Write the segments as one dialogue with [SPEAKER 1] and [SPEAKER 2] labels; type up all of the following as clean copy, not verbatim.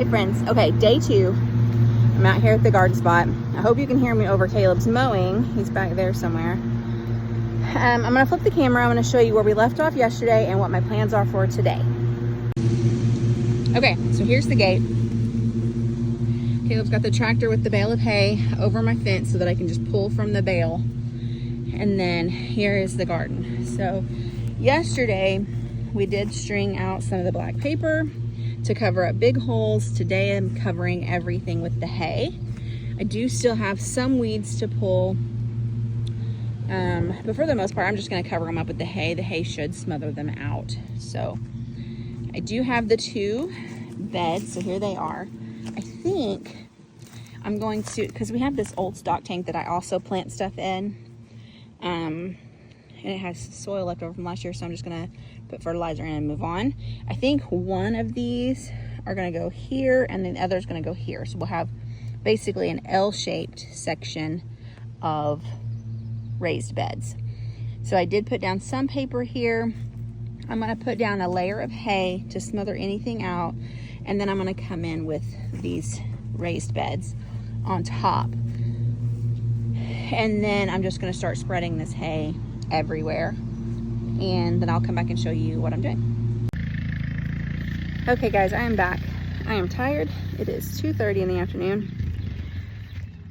[SPEAKER 1] Hey friends, okay, day 2. I'm out here at the garden spot. I hope you can hear me over Caleb's mowing. He's back there somewhere. I'm gonna flip the camera. I'm gonna show you where we left off yesterday and what my plans are for today. Okay, so here's the gate. Caleb's got the tractor with the bale of hay over my fence so that I can just pull from the bale. And then here is the garden. So yesterday we did string out some of the black paper to cover up big holes. Today I'm covering everything with the hay. I do still have some weeds to pull, but for the most part I'm just going to cover them up with the hay. The hay should smother them out. So I do have the 2 beds, so here they are. I think I'm going to, because we have this old stock tank that I also plant stuff in, and it has soil left over from last year, so I'm just gonna put fertilizer in and move on. I think one of these are gonna go here and then the other is gonna go here. So we'll have basically an L-shaped section of raised beds. So I did put down some paper here. I'm gonna put down a layer of hay to smother anything out, and then I'm gonna come in with these raised beds on top. And then I'm just gonna start spreading this hay everywhere, and then I'll come back and show you what I'm doing. Okay guys, I am back. I am tired. It is 2:30 in the afternoon,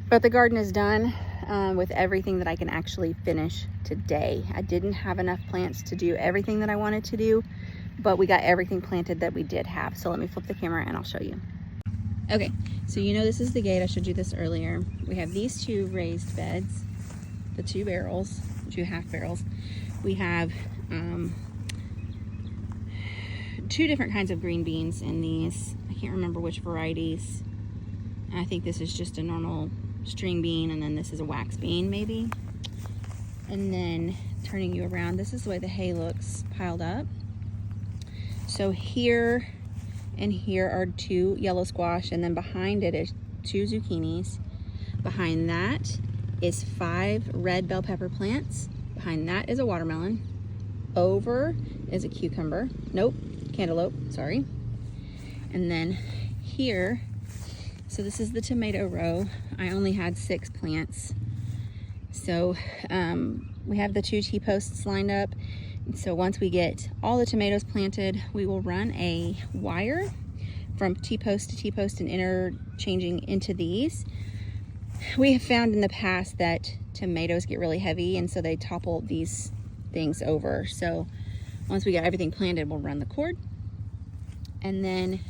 [SPEAKER 1] but the garden is done with everything that I can actually finish today. I didn't have enough plants to do everything that I wanted to do, but we got everything planted that we did have. So let me flip the camera and I'll show you. Okay, so you know this is the gate. I showed you this earlier. We have these 2 raised beds, the 2 barrels, 2 half barrels. We have 2 different kinds of green beans in these. I can't remember which varieties. I think this is just a normal string bean, and then this is a wax bean maybe. And then turning you around, this is the way the hay looks piled up. So here and here are 2 yellow squash, and then behind it is 2 zucchinis. Behind that is 5 red bell pepper plants. Behind that is a watermelon. Over is a cucumber. Nope, cantaloupe, sorry. And then here, so this is the tomato row. I only had 6 plants. So we have the 2 T-posts lined up. So once we get all the tomatoes planted, we will run a wire from T-post to T-post and interchanging into these. We have found in the past that tomatoes get really heavy, and so they topple these things over. So once we got everything planted, we'll run the cord. And then